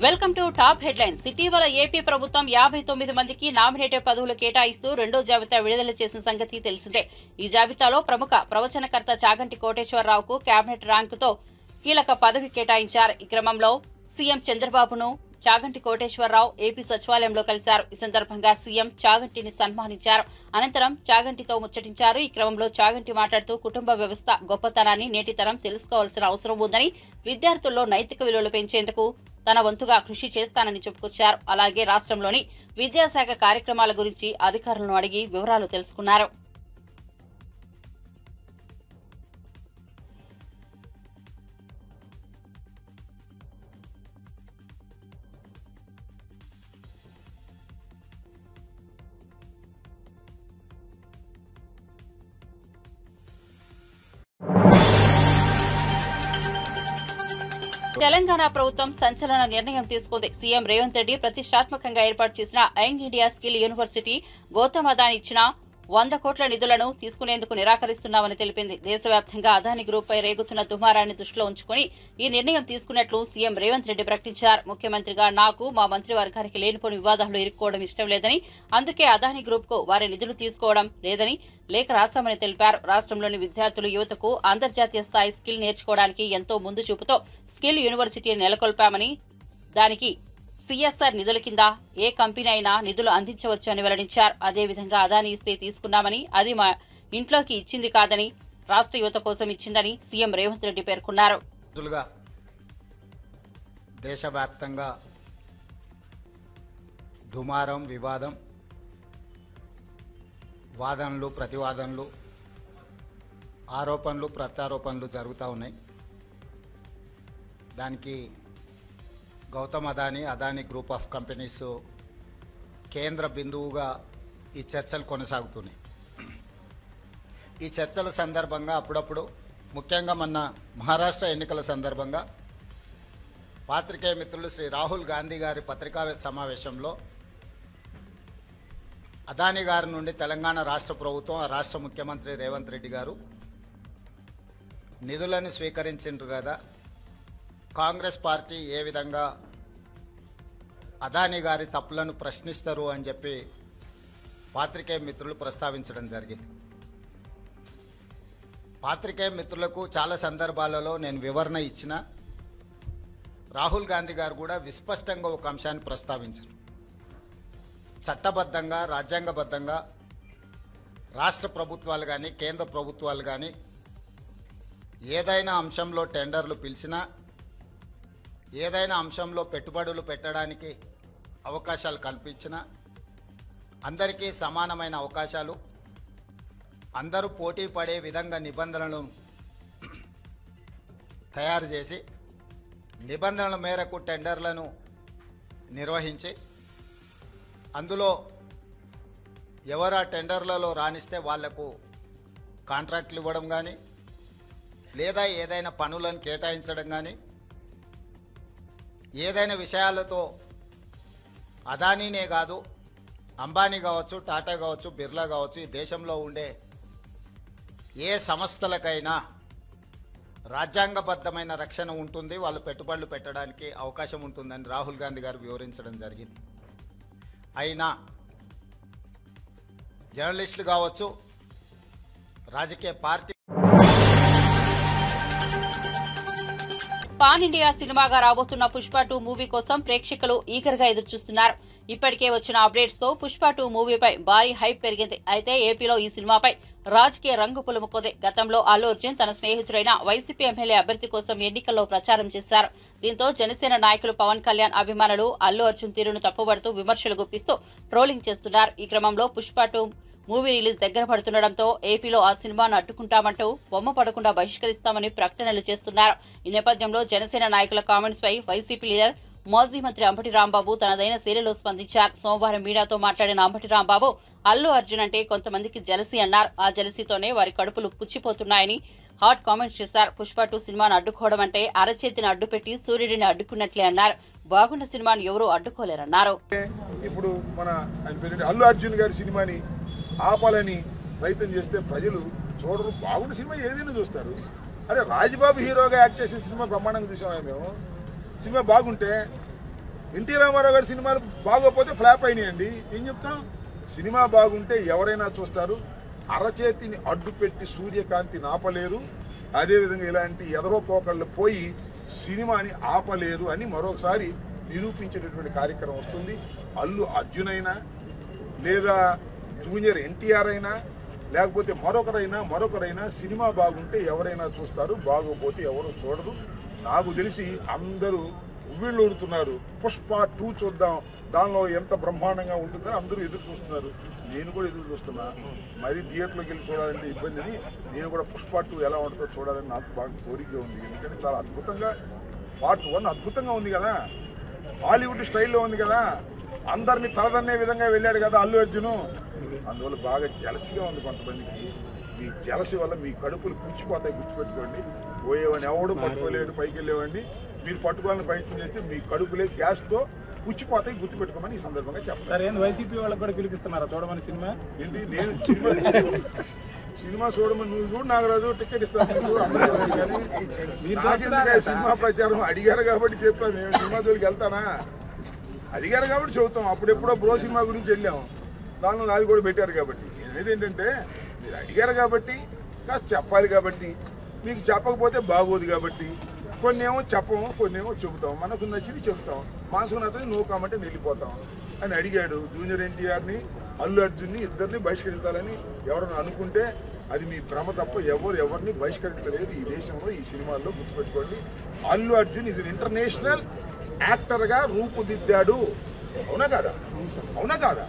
Welcome to top headlines. ఇటీవల AP ప్రభుత్వం 59 మందికి నామినేటెడ్ పదవులు కేటాయిస్తూ రెండో జాబితా విడుదల చేసిన సంగతి తెలిసిందే. ఈ జాబితాలో ప్రముఖ ప్రవచనకర్త చాగంటి కోటేశ్వరరావుకు కేబినెట్ ర్యాంకుతో కీలక పదవి కేటాయించారు. ఈ క్రమంలో సీఎం చంద్రబాబును చాగంటి కోటేశ్వరరావు ఏపీ సచివాలయంలో కలిశారు. ఈ సందర్భంగా సీఎం చాగంటిని సన్మానించారు. అనంతరం చాగంటితో ముచ్చటించారు. ఈ క్రమంలో చాగంటి మాట్లాడుతూ కుటుంబ వ్యవస్థ గొప్పతనాన్ని నేటి తరం తెలుసుకోవాల్సిన అవసరం ఉందని, విద్యార్థుల్లో నైతిక విలువలు పెంచేందుకు తన వంతుగా కృషి చేస్తానని చెప్పుకొచ్చారు. అలాగే రాష్ట్రంలోని విద్యాశాఖ కార్యక్రమాల గురించి అధికారులను అడిగి వివరాలు తెలుసుకున్నారు. తెలంగాణ ప్రభుత్వం సంచలన నిర్ణయం తీసుకుంది. సీఎం రేవంత్ రెడ్డి ప్రతిష్టాత్మకంగా ఏర్పాటు చేసిన young India skill university Gautam Adani ఇచ్చిన 100 కోట్ల నిధులను తీసుకునేందుకు నిరాకరిస్తున్నామని తెలిపింది. దేశవ్యాప్తంగా అదానీ గ్రూప్ పై రేగుతున్న దుమారాన్ని దృష్టిలో ఉంచుకుని ఈ నిర్ణయం తీసుకున్నట్లు సీఎం రేవంత్ రెడ్డి ప్రకటించారు. ముఖ్యమంత్రిగా నాకు మా మంత్రివర్గానికి లేనిపోని వివాదాలు ఇరుక్కోవడం ఇష్టం లేదని, అందుకే అదానీ గ్రూప్ కు వారి నిధులు తీసుకోవడం లేదని లేఖ రాశామని తెలిపారు. రాష్ట్రంలోని విద్యార్థులు, యువతకు అంతర్జాతీయ స్థాయి స్కిల్ నేర్చుకోవడానికి ఎంతో ముందు చూపుతో స్కిల్ యూనివర్సిటీని నెలకొల్పామని, దానికి సీఎస్ఆర్ నిధుల కింద ఏ కంపెనీ అయినా నిధులు అందించవచ్చు అని వెల్లడించారు. అదేవిధంగా అదానీ ఇస్తే తీసుకున్నామని, అది మా ఇంట్లోకి ఇచ్చింది కాదని, రాష్ట్ర యువత కోసం ఇచ్చిందని సీఎం రేవంత్ రెడ్డి పేర్కొన్నారు. దేశవ్యాప్తంగా దుమారం, వివాదం, వాదనలు, ప్రతివాదనలు, ఆరోపణలు, ప్రత్యారోపణలు జరుగుతూ ఉన్నాయి. దానికి Gautam Adani group of companies కేంద్ర బిందువుగా ఈ చర్చలు కొనసాగుతున్నాయి. ఈ చర్చల సందర్భంగా అప్పుడప్పుడు, ముఖ్యంగా మొన్న మహారాష్ట్ర ఎన్నికల సందర్భంగా పాత్రికేయ మిత్రులు శ్రీ రాహుల్ గాంధీ గారి పత్రికా సమావేశంలో అదానీ గారి నుండి తెలంగాణ రాష్ట్ర ప్రభుత్వం, ఆ రాష్ట్ర ముఖ్యమంత్రి రేవంత్ రెడ్డి గారు నిధులను స్వీకరించారు కదా, కాంగ్రెస్ పార్టీ ఏ విధంగా అదానీ గారి తప్పులను ప్రశ్నిస్తారు అని చెప్పి పాత్రికేయ మిత్రులు ప్రస్తావించడం జరిగింది. పాత్రికేయ మిత్రులకు చాలా సందర్భాలలో నేను వివరణ ఇచ్చిన, రాహుల్ గాంధీ గారు కూడా విస్పష్టంగా ఒక అంశాన్ని ప్రస్తావించారు. చట్టబద్ధంగా, రాజ్యాంగబద్ధంగా రాష్ట్ర ప్రభుత్వాలు కానీ, కేంద్ర ప్రభుత్వాలు కానీ ఏదైనా అంశంలో టెండర్లు పిలిచినా, ఏదైనా అంశంలో పెట్టుబడులు పెట్టడానికి అవకాశాలు కల్పించినా అందరికీ సమానమైన అవకాశాలు, అందరూ పోటీ పడే విధంగా నిబంధనలను తయారు చేసి నిబంధనల మేరకు టెండర్లను నిర్వహించి అందులో ఎవరు ఆ టెండర్లలో రాణిస్తే వాళ్లకు కాంట్రాక్ట్లు ఇవ్వడం కానీ, లేదా ఏదైనా పనులను కేటాయించడం కానీ, ఏదైనా విషయాలతో అదానీనే కాదు, అంబానీ కావచ్చు, టాటా కావచ్చు, బిర్లా కావచ్చు, ఈ దేశంలో ఉండే ఏ సంస్థలకైనా రాజ్యాంగబద్ధమైన రక్షణ ఉంటుంది, వాళ్ళు పెట్టుబడులు పెట్టడానికి అవకాశం ఉంటుందని రాహుల్ గాంధీ గారు వివరించడం జరిగింది. అయినా జర్నలిస్టులు కావచ్చు, రాజకీయ పార్టీ పాన్ ఇండియా సినిమాగా రాబోతున్న పుష్ప 2 మూవీ కోసం ప్రేక్షకులు ఈగర్ గా ఎదురుచూస్తున్నారు. ఇప్పటికే వచ్చిన అప్డేట్స్ తో పుష్ప 2 మూవీపై భారీ హైప్ పెరిగింది. అయితే ఏపీలో ఈ సినిమాపై రాజకీయ రంగు పులుముకుంది. గతంలో అల్లు అర్జున్ తన స్నేహితుడైన వైసీపీ ఎమ్మెల్యే అభ్యర్థి కోసం ఎన్నికల్లో ప్రచారం చేశారు. దీంతో జనసేన నాయకులు పవన్ కళ్యాణ్ అభిమానులు అల్లు అర్జున్ తీరును తప్పుబడుతూ విమర్శలు గుప్పిస్తూ ట్రోలింగ్ చేస్తున్నారు. ఈ క్రమంలో పుష్ప 2 మూవీ రిలీజ్ దగ్గర పడుతుండటంతో ఏపీలో ఆ సినిమాను అడ్డుకుంటామంటూ బొమ్మ పడకుండా బహిష్కరిస్తామని ప్రకటనలు చేస్తున్నారు. ఈ నేపథ్యంలో జనసేన నాయకుల కామెంట్స్ పై వైసీపీ లీడర్, మాజీ మంత్రి అంబటి రాంబాబు తనదైన శైలిలో స్పందించారు. సోమవారం మీడియాతో మాట్లాడిన అంబటి రాంబాబు అల్లు అర్జున్ అంటే కొంతమందికి జలసీ అన్నారు. ఆ జలసీతోనే వారి కడుపులు పుచ్చిపోతున్నాయని హాట్ కామెంట్స్ చేశారు. పుష్ప 2 సినిమాను అడ్డుకోవడం అంటే అరచేతిని అడ్డుపెట్టి సూర్యుడిని అడ్డుకున్నట్లే అన్నారు. బాగున్న సినిమాను ఎవరూ అడ్డుకోలేరన్నారు. ఇప్పుడు మన అల్లు అర్జున్ గారి సినిమాని ఆపాలని ప్రయత్నం చేస్తే ప్రజలు చూడరు. బాగున్న సినిమా ఏదైనా చూస్తారు. అరే రాజ్బాబు హీరోగా యాక్ట్ చేసిన సినిమా బ్రహ్మాండంగా చూసాము మేము. సినిమా బాగుంటే ఎన్టీ రామారావు గారి సినిమాలు బాగోకపోతే ఫ్లాప్ అయినాయండి. ఏం చెప్తాం? సినిమా బాగుంటే ఎవరైనా చూస్తారు. అరచేతిని అడ్డు పెట్టి సూర్యకాంతి ఆపలేరు, అదేవిధంగా ఇలాంటి ఎదవపోకళ్ళు పోయి సినిమాని ఆపలేరు అని మరోసారి నిరూపించేటటువంటి కార్యక్రమం వస్తుంది. అల్లు అర్జున్ అయినా లేదా జూనియర్ ఎన్టీఆర్ అయినా లేకపోతే మరొకరైనా సినిమా బాగుంటే ఎవరైనా చూస్తారు, బాగోపోతే ఎవరు చూడరు. నాకు తెలిసి అందరూ ఉవ్విళ్ళు ఊరుతున్నారు. పుష్ప 2 చూద్దాం, దానిలో ఎంత బ్రహ్మాండంగా ఉంటుందో అందరూ ఎదురు చూస్తున్నారు. నేను కూడా ఎదురు చూస్తున్నా. మరి థియేటర్లోకి వెళ్ళి చూడాలంటే ఇబ్బందిని, నేను కూడా పుష్ప 2 ఎలా ఉంటుందో చూడాలని నాకు బాగా కోరిక ఉంది. ఎందుకంటే చాలా అద్భుతంగా పార్ట్ 1 అద్భుతంగా ఉంది కదా, హాలీవుడ్ స్టైల్లో ఉంది కదా, అందరినీ తలదన్నే విధంగా వెళ్ళాడు కదా అల్లు అర్జును. అందువల్ల బాగా జలసిగా ఉంది కొంతమందికి. మీ జలసి వల్ల మీ కడుపులు పుచ్చిపోతాయి, గుర్తుపెట్టుకోండి. పోయేవాడిని ఎవడు పట్టుకోలేడు, పైకి వెళ్ళేవాడిని మీరు పట్టుకోవాలని ప్రయత్నం చేస్తే మీ కడుపులే గ్యాస్తో పుచ్చిపోతాయి, గుర్తుపెట్టుకోమని ఈ సందర్భంగా చెప్తాను. వైసీపీ వాళ్ళకి కూడా పిలిపిస్తున్నారా చూడమని సినిమా? ఏంటి నేను సినిమా చూడమని నువ్వు చూడు నాగరాజు, టికెట్ ఇస్తాను. సినిమా ప్రచారం అడిగారు కాబట్టి చెప్పాను. నేను సినిమా జోలికి వెళ్తానా? అడిగారు కాబట్టి చెబుతాం. అప్పుడెప్పుడో బ్రో సినిమా గురించి వెళ్ళాము, దానిలో నాది కూడా పెట్టారు కాబట్టి. అనేది ఏంటంటే మీరు అడిగారు కాబట్టి కాస్త చెప్పాలి కాబట్టి, మీకు చెప్పకపోతే బాగోదు కాబట్టి కొన్ని ఏమో చెప్పము, కొన్ని ఏమో చెబుతాం. మనకు నచ్చింది చెబుతాం, మనసుకు నచ్చింది నో కామంటే వెళ్ళిపోతాం అని అడిగాడు. జూనియర్ ఎన్టీఆర్ని అల్లు అర్జున్ని ఇద్దరిని బహిష్కరించాలని ఎవరైనా అనుకుంటే అది మీ భ్రమ తప్ప ఎవరిని బహిష్కరించలేదు ఈ దేశంలో, ఈ సినిమాల్లో. గుర్తుపెట్టుకోండి, అల్లు అర్జున్ ఇది ఇంటర్నేషనల్ యాక్టర్గా రూపుదిద్దాడు. అవునా కాదా? అవునా కాదా?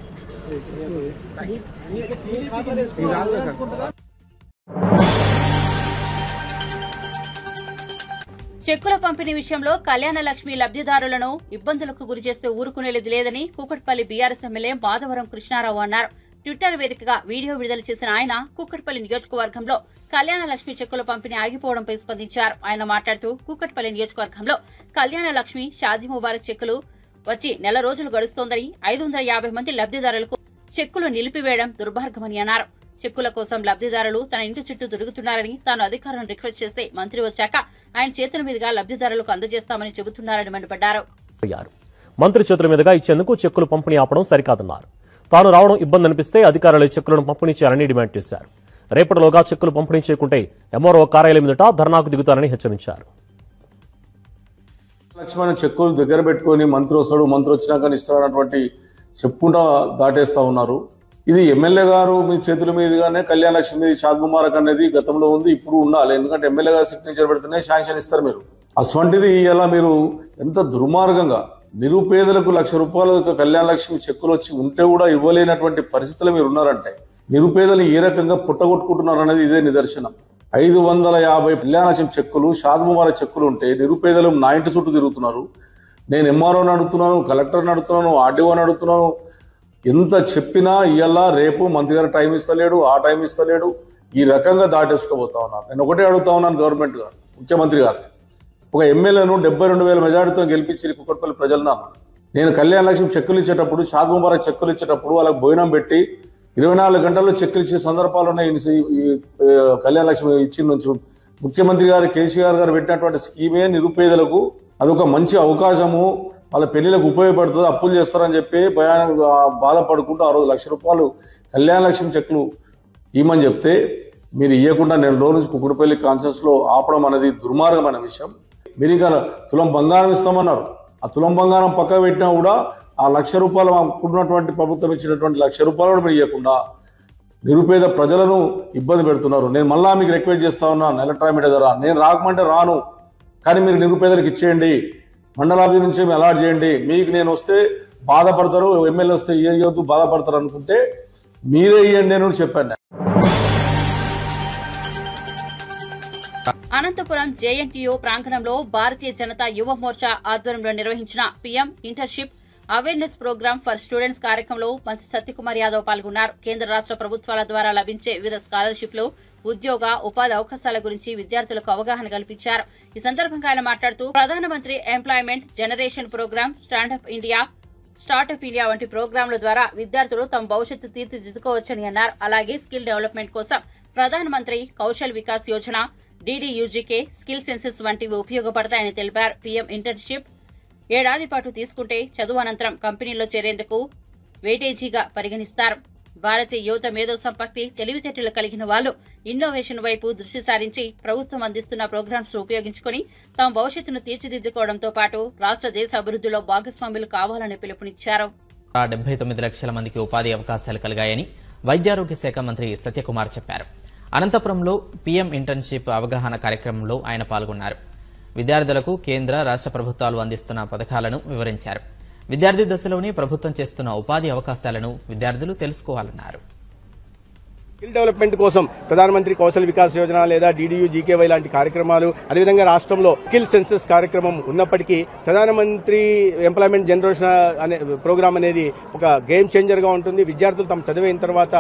చెక్కుల పంపిణీ విషయంలో కళ్యాణ లక్ష్మి లబ్ధిదారులను ఇబ్బందులకు గురిచేస్తే ఊరుకునేది లేదని కూకట్పల్లి బీఆర్ఎస్ ఎమ్మెల్యే మాధవరం కృష్ణారావు అన్నారు. ట్విట్టర్ వేదికగా వీడియో విడుదల చేసిన ఆయన కూకట్పల్లి నియోజకవర్గంలో కళ్యాణ లక్ష్మి చెక్కుల పంపిణీ ఆగిపోవడంపై స్పందించారు. ఆయన మాట్లాడుతూ కూకట్పల్లి నియోజకవర్గంలో కళ్యాణ లక్ష్మి షాదీ ముబారక్ చెక్కులు వచ్చి నెల రోజులు గడుస్తోందని 550 మంది లబ్ధిదారులకు చెక్కులు నిలిపివేయడం దుర్మార్గమని అన్నారు. చెక్కుల కోసం లబ్ధిదారులు తన ఇంటి చుట్టూ తిరుగుతున్నారని, తాను అధికారులను రిక్వెస్ట్ చేస్తే మంత్రి వచ్చాక ఆయన చేతుల మీదుగా లబ్ధిదారులకు అందజేస్తామని చెబుతున్నారని మండిపడ్డారు. మంత్రి చేతుల మీదుగా ఇచ్చేందుకు చెక్కులు పంపిణీ ఆపడం సరికాదన్నారు. తాను రావడం ఇబ్బంది అనిపిస్తే అధికారులు చెక్కులను పంపిణీ చేయాలని డిమాండ్ చేశారు. రేపటిలోగా చెక్కులు పంపిణీ చేయకుంటే ఎంఆర్ఓ కార్యాలయం ఎదుట ధర్నాకు దిగుతారని హెచ్చరించారు. లక్ష్మణ చెక్కులు దగ్గర పెట్టుకుని మంత్రి వస్తాడు, మంత్రి వచ్చినాక ఇస్తాడన్నటువంటి చెప్పుకుంటా దాటేస్తా ఉన్నారు. ఇది ఎమ్మెల్యే గారు మీ చేతుల మీదుగానే కళ్యాణ లక్ష్మి షాదీ ముబారక్ అనేది గతంలో ఉంది, ఇప్పుడు ఉండాలి. ఎందుకంటే ఎమ్మెల్యే గారు సిగ్నేచర్ పెడితేనే శాంక్షన్ ఇస్తారు మీరు. అటువంటిది ఇలా మీరు ఎంత దుర్మార్గంగా నిరుపేదలకు ₹1,00,000 కళ్యాణ లక్ష్మి చెక్కులు వచ్చి ఉంటే కూడా ఇవ్వలేనటువంటి పరిస్థితులు మీరు ఉన్నారంటే నిరుపేదలు ఏ రకంగా పుట్టగొట్టుకుంటున్నారు అనేది ఇదే నిదర్శనం. 550 కళ్యాణ లక్ష్మి చెక్కులు షాదీ ముబారక్ చెక్కులు ఉంటే నిరుపేదలు నా ఇంటి చుట్టూ తిరుగుతున్నారు. నేను ఎంఆర్ఓని అడుగుతున్నాను, కలెక్టర్ని అడుగుతున్నాను, ఆర్డీఓని అడుగుతున్నాను. ఎంత చెప్పినా ఇవాళ రేపు మంత్రి గారు టైం ఇస్తలేడు, ఆ టైం ఇస్తలేడు. ఈ రకంగా దాటేస్తూ పోతా ఉన్నారు. నేను ఒకటే అడుగుతా ఉన్నాను గవర్నమెంట్ గారు, ముఖ్యమంత్రి గారు, ఒక ఎమ్మెల్యేను 72,000 మెజార్టీతో గెలిపించి కుక్కట్పల్లి ప్రజలను నేను కళ్యాణ లక్ష్మి చెక్కులు ఇచ్చేటప్పుడు, షాదీ ముబారక్ చెక్కులు ఇచ్చేటప్పుడు వాళ్ళకి భోజనం పెట్టి 24 గంటల్లో చెక్కులు ఇచ్చే సందర్భాలు ఉన్నాయి. కళ్యాణ లక్ష్మి ఇచ్చిన నుంచి ముఖ్యమంత్రి గారు కేసీఆర్ గారు పెట్టినటువంటి స్కీమే నిరుపేదలకు అదొక మంచి అవకాశము, వాళ్ళ పెళ్లిలకు ఉపయోగపడుతుంది, అప్పులు చేస్తారని చెప్పి భయానికి బాధపడుకుంటూ ఆ రోజు ₹1,00,000 కళ్యాణ లక్ష్మి చెక్కులు ఇవ్వమని చెప్తే మీరు ఇవ్వకుండా నేను లో నుంచి కుక్కడపల్లి కాన్ఫరెన్స్లో ఆపడం అనేది దుర్మార్గమైన విషయం. మీరు ఇంకా తులం బంగారం ఇస్తామన్నారు. ఆ తులం బంగారం పక్క పెట్టినా కూడా ఆ ₹1,00,000 అనుకున్నటువంటి ప్రభుత్వం ఇచ్చినటువంటి ₹1,00,000 కూడా మీరు ఇవ్వకుండా నిరుపేద ప్రజలను ఇబ్బంది పెడుతున్నారు. నేను మళ్ళా మీకు రిక్వెస్ట్ చేస్తా ఉన్నాను, ఎలక్ట్రానిక్ మీడియా ద్వారా నేను రాకమంటే రాను, కానీ మీరు నిరుపేదలకు ఇచ్చేయండి, మండలాభి నుంచి అలాట్ చేయండి. మీకు నేను వస్తే బాధపడతారు, ఎమ్మెల్యే వస్తే ఇవ్వద్దు బాధపడతారు అనుకుంటే మీరే ఇవ్వండి అని చెప్పాను. అనంతపురం జేఎన్టీయూ ప్రాంగణంలో భారతీయ జనతా యువ మోర్చా ఆధ్వర్యంలో నిర్వహించిన PM internship awareness programme for students కార్యక్రమంలో మంత్రి సత్యకుమార్ యాదవ్ పాల్గొన్నారు. కేంద్ర రాష్ట్ర ప్రభుత్వాల ద్వారా లభించే వివిధ స్కాలర్షిప్లు, ఉద్యోగ ఉపాధి అవకాశాల గురించి విద్యార్థులకు అవగాహన కల్పించారు. ఈ సందర్భంగా ఆయన మాట్లాడుతూ ప్రధానమంత్రి employment generation programme, startup India వంటి ప్రోగ్రాంల ద్వారా విద్యార్థులు తమ భవిష్యత్తు తీర్చిదిద్దుకోవచ్చని అన్నారు. అలాగే స్కిల్ డెవలప్మెంట్ కోసం ప్రధానమంత్రి Kaushal Vikas Yojana, DDUGK, skill senses వంటివి ఉపయోగపడతాయని తెలిపారు. పీఎం ఇంటర్న్షిప్ ఏడాది పాటు తీసుకుంటే చదువు అనంతరం కంపెనీలో చేరేందుకు వెయిటేజీగా పరిగణిస్తారు. భారతీయ యువత మేధో సంపత్తి, తెలివితేటలు కలిగిన వాళ్లు ఇన్నోవేషన్ వైపు దృష్టి సారించి ప్రభుత్వం అందిస్తున్న ప్రోగ్రామ్స్ ఉపయోగించుకుని తమ భవిష్యత్తును తీర్చిదిద్దుకోవడంతో పాటు రాష్ట్ర దేశ అభివృద్ధిలో భాగస్వాములు కావాలని పిలుపునిచ్చారు. 79 లక్షల మందికి ఉపాధి అవకాశాలు కలిగాయని వైద్యారోగ్య శాఖ మంత్రి సత్యకుమార్ చెప్పారు. అనంతపురంలో పీఎం ఇంటర్న్షిప్ అవగాహన కార్యక్రమంలో ఆయన పాల్గొన్నారు. విద్యార్థులకు కేంద్ర, రాష్ట్ర ప్రభుత్వాలు అందిస్తున్న పథకాలను వివరించారు. విద్యార్థి దశలోనే ప్రభుత్వం చేస్తున్న ఉపాధి అవకాశాలను విద్యార్థులు తెలుసుకోవాలన్నారు. స్కిల్ డెవలప్మెంట్ కోసం ప్రధానమంత్రి కౌశల్ వికాస్ యోజన లేదా DDU GKY లాంటి కార్యక్రమాలు, అదేవిధంగా రాష్ట్రంలో స్కిల్ సెన్సస్ కార్యక్రమం ఉన్నప్పటికీ ప్రధానమంత్రి ఎంప్లాయ్మెంట్ జనరేషన్ అనే ప్రోగ్రామ్ అనేది ఒక గేమ్ చేంజర్ గా ఉంటుంది. విద్యార్థులు తమ చదివిన తర్వాత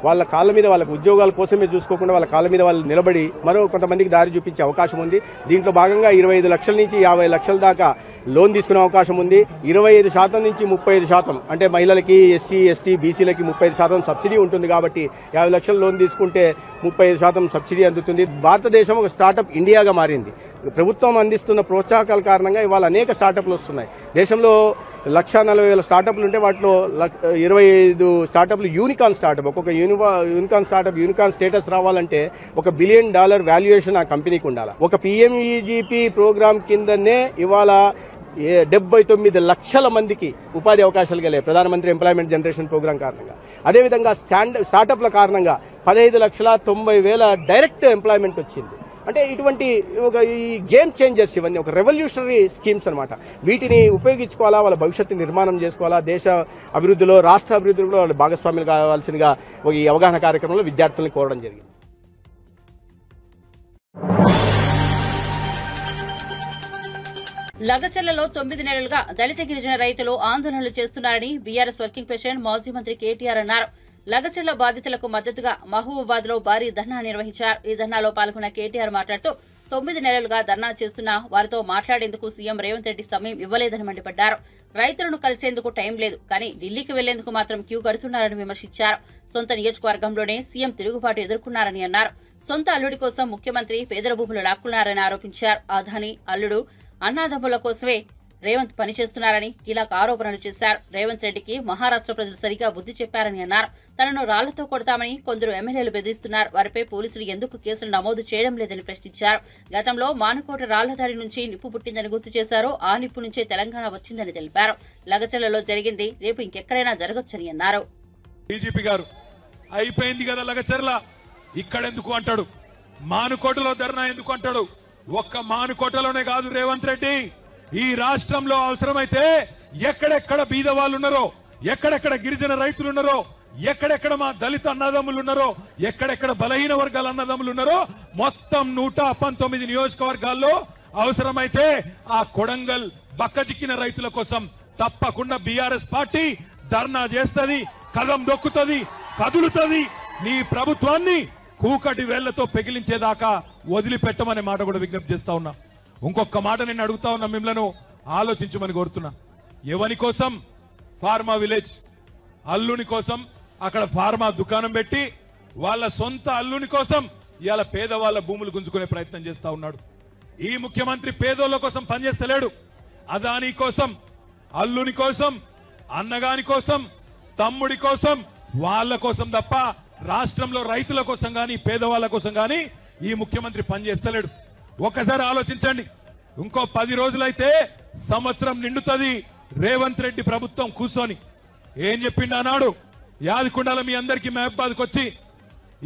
వాళ్ళ కాళ్ళ మీద, వాళ్ళకు ఉద్యోగాల కోసమే చూసుకోకుండా వాళ్ళ కాళ్ళ మీద వాళ్ళు నిలబడి మరో కొంతమందికి దారి చూపించే అవకాశం ఉంది. దీంట్లో భాగంగా 25 లక్షల నుంచి 50 లక్షల దాకా లోన్ తీసుకునే అవకాశం ఉంది. 25% నుంచి 35%, అంటే మహిళలకి, SC, ST, BCలకి 35% సబ్సిడీ ఉంటుంది. కాబట్టి 50 లక్షల లోన్ తీసుకుంటే 35% సబ్సిడీ అందుతుంది. భారతదేశం ఒక స్టార్టప్ ఇండియాగా మారింది. ప్రభుత్వం అందిస్తున్న ప్రోత్సాహకాల కారణంగా ఇవాళ అనేక స్టార్టప్లు వస్తున్నాయి. దేశంలో 140,000 స్టార్టప్లు ఉంటే వాటిలో 25 స్టార్టప్లు యూనికార్న్ స్టార్టప్. ఒక్కొక్క యూనికార్న్ స్టార్టప్ యూనికార్న్ స్టేటస్ రావాలంటే $1 బిలియన్ వాల్యుయేషన్ ఆ కంపెనీకి ఉండాలి. ఒక PMEGP ప్రోగ్రామ్ కిందనే ఇవాళ 79 లక్షల మందికి ఉపాధి అవకాశాలు కలిగాయి ప్రధానమంత్రి ఎంప్లాయ్మెంట్ జనరేషన్ ప్రోగ్రాం కారణంగా. అదేవిధంగా స్టార్టప్ల కారణంగా 15,90,000 డైరెక్ట్ ఎంప్లాయ్మెంట్ వచ్చింది. అంటే ఇటువంటి ఈ గేమ్ చేంజర్స్, ఇవన్నీ ఒక రెవల్యూషనరీ స్కీమ్స్ అనమాట. వీటిని ఉపయోగించుకోవాలా, వాళ్ళ భవిష్యత్తు నిర్మాణం చేసుకోవాలా, దేశ అభివృద్ధిలో, రాష్ట్ర అభివృద్ధిలో వాళ్ళ భాగస్వాములు కావాల్సిందిగా ఈ అవగాహన కార్యక్రమంలో విద్యార్థులను కోరడం జరిగింది. లగచర్లలో 9 నెలలుగా దళిత గిరిజన రైతులు ఆందోళనలు చేస్తున్నారని బీఆర్ఎస్ వర్కింగ్ ప్రెసిడెంట్ మాజీ మంత్రి కేటీఆర్ అన్నారు. లగచర్ల బాధితులకు మద్దతుగా మహబూబాబాద్ లో భారీ ధర్నా నిర్వహించారు. ఈ ధర్నాలో పాల్గొన్న కేటీఆర్ మాట్లాడుతూ 9 నెలలుగా ధర్నా చేస్తున్నా వారితో మాట్లాడేందుకు సీఎం రేవంత్ రెడ్డి సమయం ఇవ్వలేదని మండిపడ్డారు. రైతులను కలిసేందుకు టైం లేదు, కానీ ఢిల్లీకి వెళ్లేందుకు మాత్రం క్యూ కడుతున్నారని విమర్శించారు. సొంత నియోజకవర్గంలోనే సీఎం తిరుగుబాటు ఎదుర్కొన్నారని అన్నారు. సొంత అల్లుడి కోసం ముఖ్యమంత్రి పేదల భూములు లాక్కున్నారని ఆరోపించారు. అదాని అల్లుడు అన్నాదమ్ముల కోసమే రేవంత్ పనిచేస్తున్నారని కీలక ఆరోపణలు చేశారు. రేవంత్ రెడ్డికి మహారాష్ట్ర ప్రజలు సరిగా బుద్ధి చెప్పారని అన్నారు. తనను రాళ్లతో కొడతామని కొందరు ఎమ్మెల్యేలు బెదిరిస్తున్నారు. వారిపై పోలీసులు ఎందుకు కేసులు నమోదు చేయడం లేదని ప్రశ్నించారు. గతంలో మానుకోట రాళ్లదారి నుంచి నిప్పు పుట్టిందని గుర్తు చేశారు. ఆ నిప్పు నుంచే తెలంగాణ వచ్చిందని తెలిపారు. లగచర్లలో జరిగింది రేపు ఇంకెక్కడైనా జరగొచ్చని అన్నారు. డీజీపీ గారు అయిపోయింది కదా లగచర్ల, ఇక్కడెందుకు అంటాడు, మానుకోటలో ధర్నా ఎందుకు అంటాడు. ఒక్క మానుకోటలోనే కాదు రేవంత్ రెడ్డి, ఈ రాష్ట్రంలో అవసరమైతే ఎక్కడెక్కడ బీద వాళ్ళు ఉన్నారో, ఎక్కడెక్కడ గిరిజన రైతులు ఉన్నారో, ఎక్కడెక్కడ మా దళిత అన్నదమ్ములు ఉన్నారో, ఎక్కడెక్కడ బలహీన వర్గాల అన్నదమ్ములు ఉన్నారో, మొత్తం 119 నియోజకవర్గాల్లో అవసరమైతే ఆ కొడంగల్ బక్కజిక్కిన రైతుల కోసం తప్పకుండా బీఆర్ఎస్ పార్టీ ధర్నా చేస్తుంది, కదం దొక్కుతుంది, కదులుతుంది. నీ ప్రభుత్వాన్ని కూకటి వేళ్లతో పెగిలించేదాకా వదిలిపెట్టమనే మాట కూడా విజ్ఞప్తి చేస్తా ఉన్నా. ఇంకొక మాట నేను అడుగుతా ఉన్నా, మిమ్మల్ని ఆలోచించమని కోరుతున్నా. ఎవరి కోసం? ఫార్మా విలేజ్ అల్లుని కోసం అక్కడ ఫార్మా దుకాణం పెట్టి వాళ్ళ సొంత అల్లుని కోసం ఇవాళ పేదవాళ్ళ భూములు గుంజుకునే ప్రయత్నం చేస్తా ఉన్నాడు. ఈ ముఖ్యమంత్రి పేదోళ్ళ కోసం పనిచేస్తలేడు. అదాని కోసం, అల్లుని కోసం, అన్నగాని కోసం, తమ్ముడి కోసం, వాళ్ళ కోసం తప్ప రాష్ట్రంలో రైతుల కోసం గాని పేదవాళ్ళ కోసం గాని ఈ ముఖ్యమంత్రి పనిచేస్తలేడు. ఒక్కసారి ఆలోచించండి. ఇంకో 10 రోజులైతే సంవత్సరం నిండుతుంది రేవంత్ రెడ్డి ప్రభుత్వం కూర్చొని. ఏం చెప్పిండు అన్నాడు? యాదకొండల మీ అందరికీ మహబాద్కి వచ్చి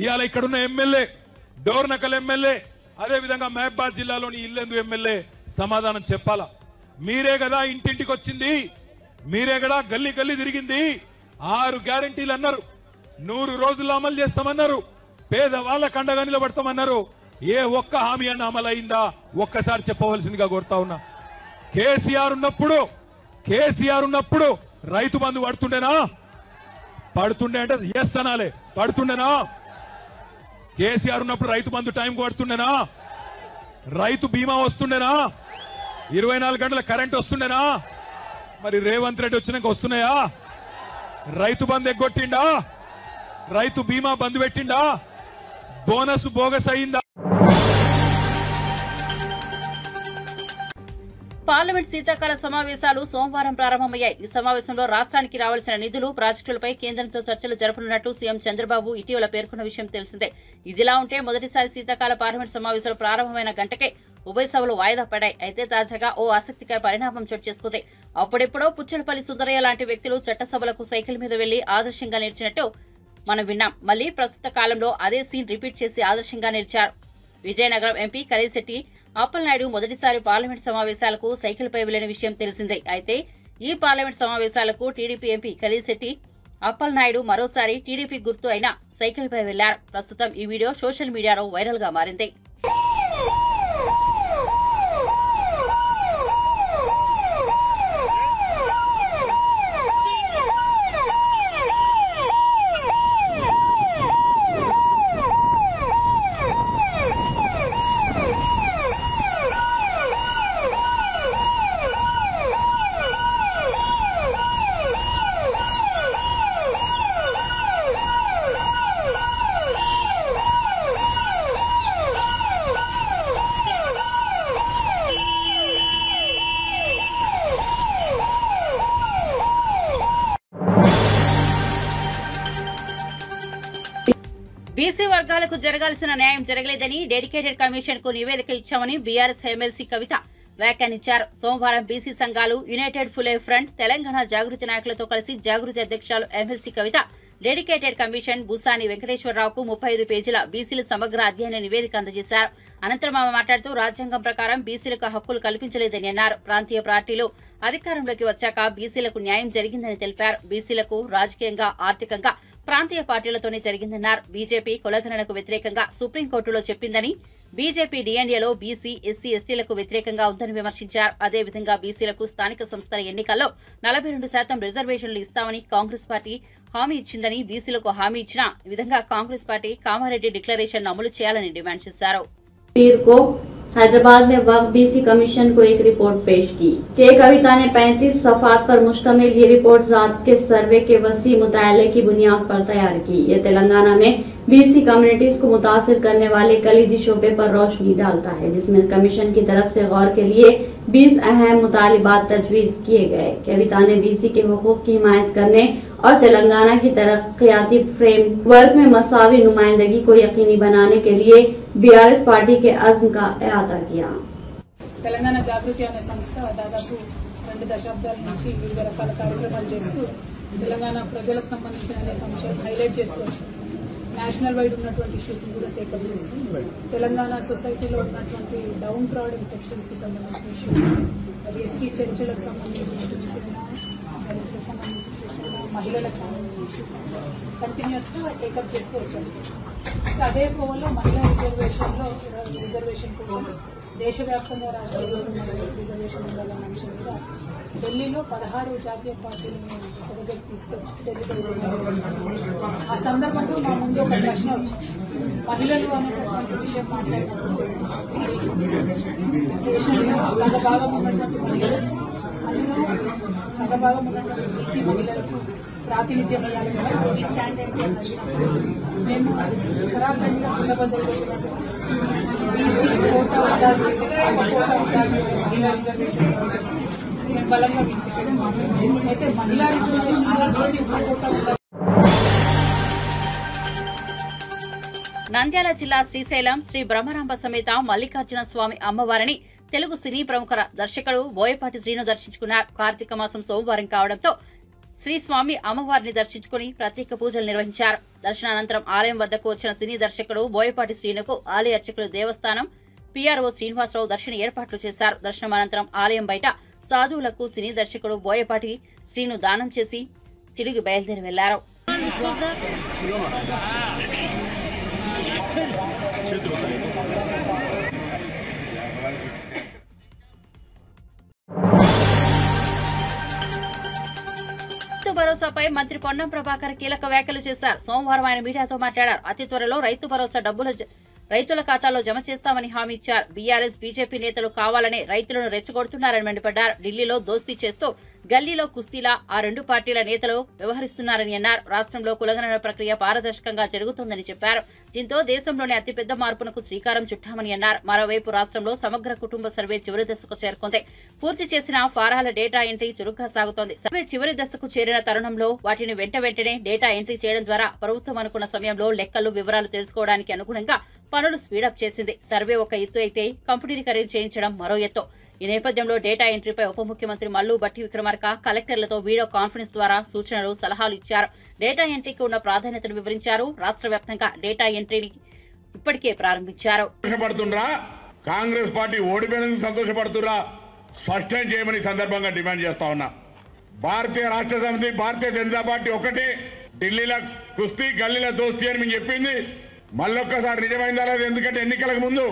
ఇవాళ ఇక్కడున్న ఎమ్మెల్యే, డోర్నకల్ ఎమ్మెల్యే, అదేవిధంగా మహబాద్ జిల్లాలోని ఇల్లెందు ఎమ్మెల్యే సమాధానం చెప్పాలా. మీరే కదా ఇంటింటికి వచ్చింది, మీరే కదా గల్లీ గల్లీ తిరిగింది. 6 గ్యారంటీలు అన్నారు, 100 రోజుల్లో అమలు చేస్తామన్నారు, పేదవాళ్ళకు అండగా నిలబడతామన్నారు. ఏ ఒక్క హామీ అన్న అమలైందా? ఒక్కసారి చెప్పవలసిందిగా కోరుతా ఉన్నా. కేసీఆర్ ఉన్నప్పుడు రైతు బంధు పడుతుండేనా? పడుతుండే అంటే ఎస్ అనాలే. పడుతుండేనా? కేసీఆర్ ఉన్నప్పుడు రైతు బంధు టైంకి పడుతుండేనా? రైతు బీమా వస్తుండేనా? 24 గంటల కరెంట్ వస్తుండేనా? మరి రేవంత్ రెడ్డి వచ్చినాక వస్తున్నాయా? రైతు బంధు ఎగ్గొట్టిండా? రైతు బీమా బంద్ పెట్టిండా? బోనస్ బోగస్ అయిందా? పార్లమెంట్ శీతాకాల సమావేశాలు సోమవారం ప్రారంభమయ్యాయి. ఈ సమావేశంలో రాష్ట్రానికి రావాల్సిన నిధులు, ప్రాజెక్టులపై కేంద్రంతో చర్చలు జరపనున్నట్లు సీఎం చంద్రబాబు ఇటీవల పేర్కొన్న విషయం తెలిసిందే. ఇదిలా ఉంటే మొదటిసారి శీతాకాల పార్లమెంట్ సమావేశాలు ప్రారంభమైన గంటకే ఉభయ సభలు వాయిదా పడ్డాయి. అయితే తాజాగా ఓ ఆసక్తికర పరిణామం చోటు చేసుకుంది. అప్పుడెప్పుడో పుచ్చలపల్లి సుందరయ్య లాంటి వ్యక్తులు చట్టసభలకు సైకిల్ మీద వెళ్లి ఆదర్శంగా నిలిచినట్టు మనం విన్నాం. మళ్లీ ప్రస్తుత కాలంలో అదే సీన్ రిపీట్ చేసి ఆదర్శంగా నిలిచారు. విజయనగరం ఎంపీ కలిశెట్టి అప్పలనాయుడు మొదటిసారి పార్లమెంట్ సమావేశాలకు సైకిల్పై వెళ్లిన విషయం తెలిసిందే. అయితే ఈ పార్లమెంట్ సమావేశాలకు టీడీపీ ఎంపీ కలిశెట్టి అప్పలనాయుడు మరోసారి టీడీపీ గుర్తు అయిన సైకిల్పై వెళ్లారు. ప్రస్తుతం ఈ వీడియో సోషల్ మీడియాలో వైరల్ గా మారింది. బీసీ వర్గాలకు జరగాల్సిన న్యాయం జరగలేదని డెడికేటెడ్ కమిషన్ కు నివేదిక ఇచ్చామని బీఆర్ఎస్ ఎమ్మెల్సీ కవిత వ్యాఖ్యానించారు. సోమవారం బీసీ సంఘాలు, యునైటెడ్ ఫులే ఫ్రంట్, తెలంగాణ జాగృతి నాయకులతో కలిసి జాగృతి అధ్యక్షులు ఎమ్మెల్సీ కవిత డెడికేటెడ్ కమిషన్ బుసాని వెంకటేశ్వరరావుకు 35 పేజీల బీసీల సమగ్ర అధ్యయన నివేదిక అందజేశారు. అనంతరం ఆమె మాట్లాడుతూ రాజ్యాంగం ప్రకారం బీసీలకు హక్కులు కల్పించలేదని అన్నారు. ప్రాంతీయ పార్టీలు అధికారంలోకి వచ్చాక బీసీలకు న్యాయం జరిగిందని తెలిపారు. బీసీలకు రాజకీయంగా, ఆర్థికంగా ప్రాంతీయ పార్టీలతోనే జరిగిందన్నారు. బీజేపీ కులగణనకు వ్యతిరేకంగా సుప్రీంకోర్టులో చెప్పిందని, బీజేపీ డీఎన్ఏలో బీసీ, ఎస్సీ, ఎస్టీలకు వ్యతిరేకంగా ఉందని విమర్శించారు. అదేవిధంగా బీసీలకు స్థానిక సంస్థల ఎన్నికల్లో 42% రిజర్వేషన్లు ఇస్తామని కాంగ్రెస్ పార్టీ హామీ ఇచ్చిందని, బీసీలకు హామీ ఇచ్చిన విధంగా కాంగ్రెస్ పార్టీ కామారెడ్డి డిక్లరేషన్ అమలు చేయాలని డిమాండ్ చేశారు. हैदराबाद में वक्त बीसी कमीशन को एक रिपोर्ट पेश की। के कविता ने 35 सफात पर मुश्तमिल ये रिपोर्ट जात के सर्वे के वसी मुताले की बुनियाद पर तैयार की। ये तेलंगाना में बीसी कम्युनिटीज को मुतासिर करने वाले कलीदी शोबे पर रोशनी डालता है, जिसमें कमीशन की तरफ से गौर के लिए 20 अहम मुतालिबात तजवीज किए गए। कविता ने बीसी के हुकूक की हिमायत करने और तेलंगाना की तरक्याती फ्रेमवर्क में मसावी नुमाइंदगी को यकीनी बनाने के लिए बीआरएस पार्टी के अज़्म का इहाता किया। తెలంగాణ జాగృతి అనే సంస్థ దాదాపు 2 దశాబ్దాల నుంచి వివిధ రకాల కార్యక్రమాలు చేస్తూ తెలంగాణ ప్రజలకు సంబంధించిన అనేక అంశాలు హైలైట్ చేస్తూ వచ్చింది. నేషనల్ వైడ్ ఉన్నటువంటి ఇష్యూస్ కూడా టేకప్ చేస్తూ తెలంగాణ సొసైటీలో ఉన్నటువంటి డౌన్ ట్రాడెన్ సెక్షన్స్ కి సంబంధించిన ఇష్యూస్, అది ఎస్టీ చర్చలకు సంబంధించిన ఇష్యూస్, దళితులకు సంబంధించిన ఇష్యూస్, మహిళలకు సంబంధించిన ఇష్యూస్ కంటిన్యూస్ గా టేకప్ చేస్తూ వచ్చారు. అదే కోవలో మహిళా రిజర్వేషన్ కోసం దేశవ్యాప్తంగా రిజర్వేషన్ ఉండాలన్న అంశం మీద ఢిల్లీలో 16 జాతీయ పార్టీలను ఒక దగ్గర తీసుకొచ్చి ఢిల్లీలో ఆ సందర్భంలో మా ముందు ఒక ప్రశ్న వచ్చింది. మహిళలు అనేటటువంటి విషయం మాట్లాడినప్పుడు సగభాగం ఉన్నటువంటి మహిళలు, అందులో సగభాగం ఉన్నటువంటి బీసీ మహిళలకు ప్రాతినిధ్యం ఇవ్వాలి స్టాండ్ ఏంటి మేము ఖరాఖండిగా ఉండబద్దలు బీసీ కోటా ఉండాల్సింది, కోటా ఉండాల్సింది మహిళా రిజర్వేషన్ మేము బలంగా వినిపించడం. అయితే మహిళా రిజర్వేషన్ బీసీ కోటా ఉండాలి. నంద్యాల జిల్లా శ్రీశైలం శ్రీ బ్రహ్మరాంబ సమేత మల్లికార్జున స్వామి అమ్మవారిని తెలుగు సినీ ప్రముఖ దర్శకుడు బోయపాటి శ్రీను దర్శించుకున్నారు. కార్తీక మాసం సోమవారం కావడంతో శ్రీ స్వామి అమ్మవారిని దర్శించుకుని ప్రత్యేక పూజలు నిర్వహించారు. దర్శనానంతరం ఆలయం వద్దకు వచ్చిన సినీ దర్శకుడు బోయపాటి శ్రీనుకు ఆలయ అర్చకులు దేవస్థానం పీఆర్ఓ శ్రీనివాసరావు దర్శన ఏర్పాట్లు చేశారు. దర్శనం అనంతరం ఆలయం బయట సాధువులకు సినీ దర్శకుడు బోయపాటి శ్రీను దానం చేసి తిరిగి బయలుదేరి వెళ్లారు. భరోసాపై మంత్రి పొన్నం ప్రభాకర్ కీలక వ్యాఖ్యలు చేశారు. సోమవారం ఆయన మీడియాతో మాట్లాడారు. అతి త్వరలో రైతు భరోసా డబ్బులు రైతుల ఖాతాల్లో జమ చేస్తామని హామీ ఇచ్చారు. బీఆర్ఎస్, బీజేపీ నేతలు కావాలనే రైతులను రెచ్చగొడుతున్నారని మండిపడ్డారు. ఢిల్లీలో దోస్తీ చేస్తూ గల్లీలో కుస్తీలా ఆ రెండు పార్టీల నేతలు వ్యవహరిస్తున్నారని అన్నారు. రాష్ట్రంలో కులగణన ప్రక్రియ పారదర్శకంగా జరుగుతోందని చెప్పారు. దీంతో దేశంలోనే అతిపెద్ద మార్పునకు శ్రీకారం చుట్టామని అన్నారు. మరోవైపు రాష్ట్రంలో సమగ్ర కుటుంబ సర్వే చివరి దశకు చేరుకుంది. పూర్తి చేసిన ఫారాల డేటా ఎంట్రీ చురుగ్గా సాగుతోంది. సర్వే చివరి దశకు చేరిన తరుణంలో వాటిని వెంటనే డేటా ఎంట్రీ చేయడం ద్వారా ప్రభుత్వం అనుకున్న సమయంలో లెక్కలు వివరాలు తెలుసుకోవడానికి అనుగుణంగా పనులు స్పీడప్ చేసింది. సర్వే ఒక ఎత్తు అయితే కంప్యూటరీకరణ చేయించడం మరో ఎత్తు. ఈ నేపథ్యంలో డేటా ఎంట్రీపై ఉప ముఖ్యమంత్రి మల్లు భట్టి విక్రమార్క కలెక్టర్లతో వీడియో కాన్ఫరెన్స్ ద్వారా సూచనలు సలహాలు ఇచ్చారు. డేటా ఎంట్రీకి ఉన్న ప్రాధాన్యతను వివరించారు. రాష్ట్ర వ్యాప్తంగా డేటా ఎంట్రీని ఇప్పటికే ప్రారంభించారు. కాంగ్రెస్ పార్టీ ఓడిపోయినందుకు సంతోషపడుతురా స్పష్టం చేయమని సందర్భంగా డిమాండ్ చేస్తా ఉన్నా. భారతీయ రాష్ట్ర సమితి భారతీయ జనతా పార్టీ ఒకటి ఢిల్లీలో కుస్తీ గల్లీలో దోస్తీ అని మేము చెప్పింది మళ్ళొక్కసారి నిజమైందా లేదు. ఎందుకంటే ఎన్నికలకు ముందు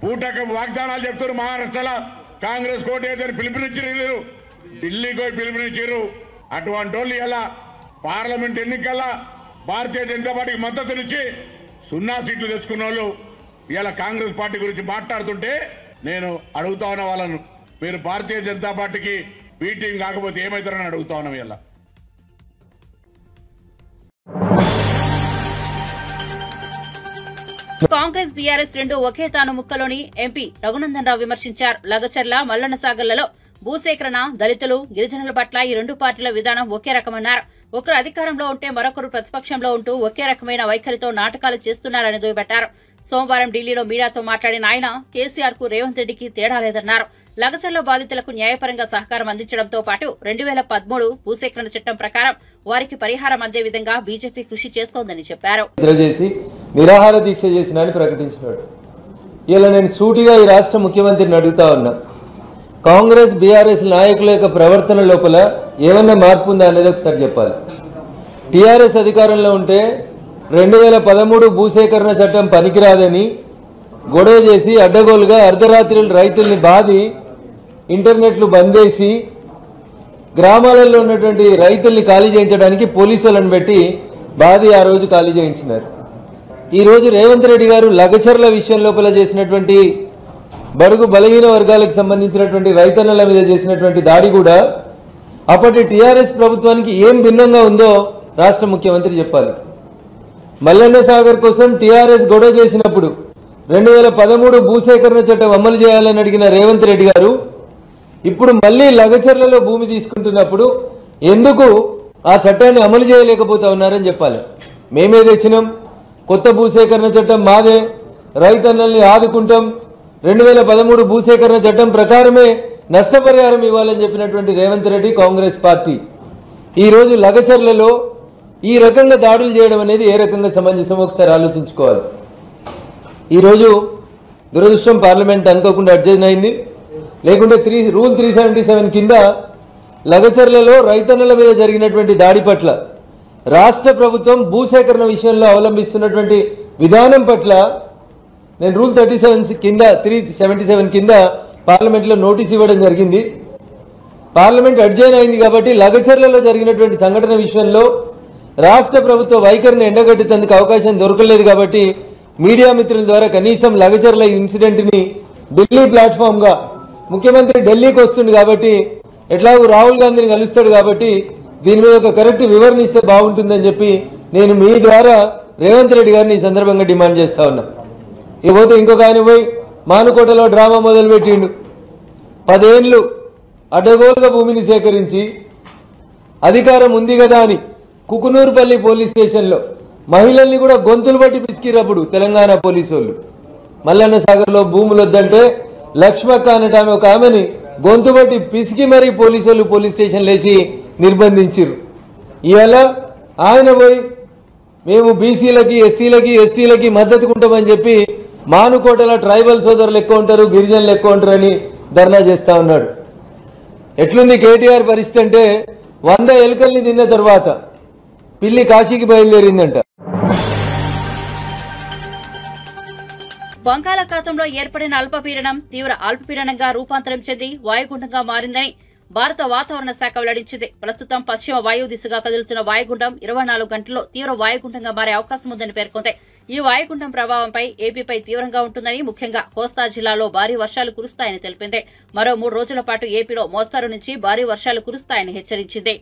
పూటక వాగ్దానాలు చెప్తారు. మహారాష్ట్రలో కాంగ్రెస్ కోట ఏదైనా పిలుపునిచ్చారు, ఢిల్లీకి పోయి పిలుపునిచ్చారు. అటువంటి వాళ్ళు ఇలా పార్లమెంట్ ఎన్నికల్లో భారతీయ జనతా పార్టీకి మద్దతునిచ్చి 0 సీట్లు తెచ్చుకున్న వాళ్ళు ఇలా కాంగ్రెస్ పార్టీ గురించి మాట్లాడుతుంటే నేను అడుగుతా ఉన్న వాళ్ళను, మీరు భారతీయ జనతా పార్టీకి బీ టీం కాకపోతే ఏమవుతారని అడుగుతా ఉన్నాం. ఇలా కాంగ్రెస్ బీఆర్ఎస్ రెండు ఒకే తాను ముక్కలోని ఎంపీ రఘునందన్ రావు విమర్శించారు. లగచర్ల మల్లన్న సాగర్లలో భూసేకరణ, దళితులు, గిరిజనుల పట్ల ఈ రెండు పార్టీల విధానం ఒకే రకమన్నారు. ఒకరు అధికారంలో ఉంటే మరొకరు ప్రతిపక్షంలో ఉంటూ ఒకే రకమైన వైఖరితో నాటకాలు చేస్తున్నారని దుయ్యబట్టారు. సోమవారం ఢిల్లీలో మీడియాతో మాట్లాడిన ఆయన కేసీఆర్ కు రేవంత్ రెడ్డికి తేడా లేదన్నారు. లగచర్ల బాధితులకు న్యాయపరంగా సహకారం అందించడంతో పాటు 2013 భూసేకరణ చట్టం ప్రకారం వారికి పరిహారం అందే విధంగా బీజేపీ కృషి చేస్తోందని చెప్పారు. నిరాహార దీక్ష చేసినని ప్రకటించినాడు. ఇలా నేను సూటిగా ఈ రాష్ట్ర ముఖ్యమంత్రిని అడుగుతా ఉన్నా, కాంగ్రెస్ బీఆర్ఎస్ నాయకుల యొక్క ప్రవర్తన లోపల ఏమన్నా మార్పు ఉందా అనేది ఒకసారి చెప్పాలి. టీఆర్ఎస్ అధికారంలో ఉంటే 2013 భూసేకరణ చట్టం పనికిరాదని గొడవ చేసి అడ్డగోలుగా అర్ధరాత్రులు రైతుల్ని బాధి ఇంటర్నెట్లు బంద్ చేసి గ్రామాలలో ఉన్నటువంటి రైతుల్ని ఖాళీ చేయించడానికి పోలీసులను పెట్టి బాధి ఆ రోజు ఖాళీ చేయించినారు. ఈ రోజు రేవంత్ రెడ్డి గారు లగచర్ల విషయం లోపల చేసినటువంటి బడుగు బలహీన వర్గాలకు సంబంధించినటువంటి రైతన్నల మీద చేసినటువంటి దాడి కూడా అప్పటి టీఆర్ఎస్ ప్రభుత్వానికి ఏం భిన్నంగా ఉందో రాష్ట్ర ముఖ్యమంత్రి చెప్పాలి. మల్లన్న సాగర్ కోసం టీఆర్ఎస్ గొడవ చేసినప్పుడు 2013 భూసేకరణ చట్టం అమలు చేయాలని అడిగిన రేవంత్ రెడ్డి గారు ఇప్పుడు మళ్లీ లగచర్లలో భూమి తీసుకుంటున్నప్పుడు ఎందుకు ఆ చట్టాన్ని అమలు చేయలేకపోతా ఉన్నారని చెప్పాలి. మేమే తెచ్చినాం, కొత్త భూసేకరణ చట్టం మాదే, రైతన్నల్ని ఆదుకుంటాం, 2013 భూసేకరణ చట్టం ప్రకారమే నష్టపరిహారం ఇవ్వాలని చెప్పినటువంటి రేవంత్ రెడ్డి కాంగ్రెస్ పార్టీ ఈ రోజు లగచర్లలో ఈ రకంగా దాడులు చేయడం అనేది ఏ రకంగా సమంజసం ఒకసారి ఆలోచించుకోవాలి. ఈ రోజు దురదృష్టం పార్లమెంట్ అనుకోకుండా అడ్జస్ట్ అయింది. లేకుంటే రూల్ 377 కింద లగచర్లలో రైతన్నల మీద జరిగినటువంటి దాడి పట్ల రాష్ట్ర ప్రభుత్వం భూసేకరణ విషయంలో అవలంబిస్తున్నటువంటి విధానం పట్ల నేను రూల్ 377 కింద పార్లమెంట్ లో నోటీస్ ఇవ్వడం జరిగింది. పార్లమెంట్ అడ్జైన్ అయింది కాబట్టి లగచర్లలో జరిగినటువంటి సంఘటన విషయంలో రాష్ట్ర ప్రభుత్వ వైఖరిని ఎండగట్టేందుకు అవకాశం దొరకలేదు కాబట్టి మీడియా మిత్రుల ద్వారా కనీసం లగచర్ల ఇన్సిడెంట్ ని ఢిల్లీ ప్లాట్ఫామ్ గా ముఖ్యమంత్రి ఢిల్లీకి వస్తుంది కాబట్టి ఎట్లాగూ రాహుల్ గాంధీని కలుస్తాడు కాబట్టి దీని మీద ఒక కరెక్ట్ వివరణ ఇస్తే బాగుంటుందని చెప్పి నేను మీ ద్వారా రేవంత్ రెడ్డి గారిని ఈ సందర్భంగా డిమాండ్ చేస్తా ఉన్నా. ఇకపోతే ఇంకొక ఆయన పోయి మానుకోటలో డ్రామా మొదలు పెట్టిండు. 10 ఏళ్లు అడ్డగోలుగా భూమిని సేకరించి అధికారం ఉంది కదా అని కుకునూరుపల్లి పోలీస్ స్టేషన్ లో మహిళల్ని కూడా గొంతులు బట్టి పిసికిరప్పుడు తెలంగాణ పోలీసు వాళ్ళు మల్లన్న సాగర్ లో భూములు వద్దంటే లక్ష్మక్క అనట ఒక ఆమెని గొంతు బట్టి పిసికి మరీ పోలీసు వాళ్ళు పోలీస్ స్టేషన్ లేచి నిర్బంధించారు. ఇవాళ ఆయన పోయి మేము బీసీలకి, ఎస్సీలకి, ఎస్టీలకి మద్దతు ఉంటామని చెప్పి మానుకోటల ట్రైబల్ సోదరులు ఎక్కువ ఉంటారు, గిరిజనులు ఎక్కువ ఉంటారు అని ధర్నా చేస్తా ఉన్నాడు. ఎట్లుంది కేటీఆర్ పరిస్థితి అంటే 100 ఎలుకల్ని తిన్న తర్వాత పిల్లి కాశీకి బయలుదేరిందంట. బంగాళాఖాతంలో ఏర్పడిన అల్పపీడనం తీవ్ర అల్పపీడనంగా రూపాంతరం చెంది వాయుగుండంగా మారిందని భారత వాతావరణ శాఖ వెల్లడించింది. ప్రస్తుతం పశ్చిమ వాయువు దిశగా కదులుతున్న వాయుగుండం 24 గంటల్లో తీవ్ర వాయుగుండంగా మారే అవకాశం ఉందని పేర్కొంది. ఈ వాయుగుండం ప్రభావంపై ఏపీపై తీవ్రంగా ఉంటుందని, ముఖ్యంగా కోస్తా జిల్లాలో భారీ వర్షాలు కురుస్తాయని తెలిపింది. మరో 3 రోజుల పాటు ఏపీలో మోస్తారు నుంచి భారీ వర్షాలు కురుస్తాయని హెచ్చరించింది.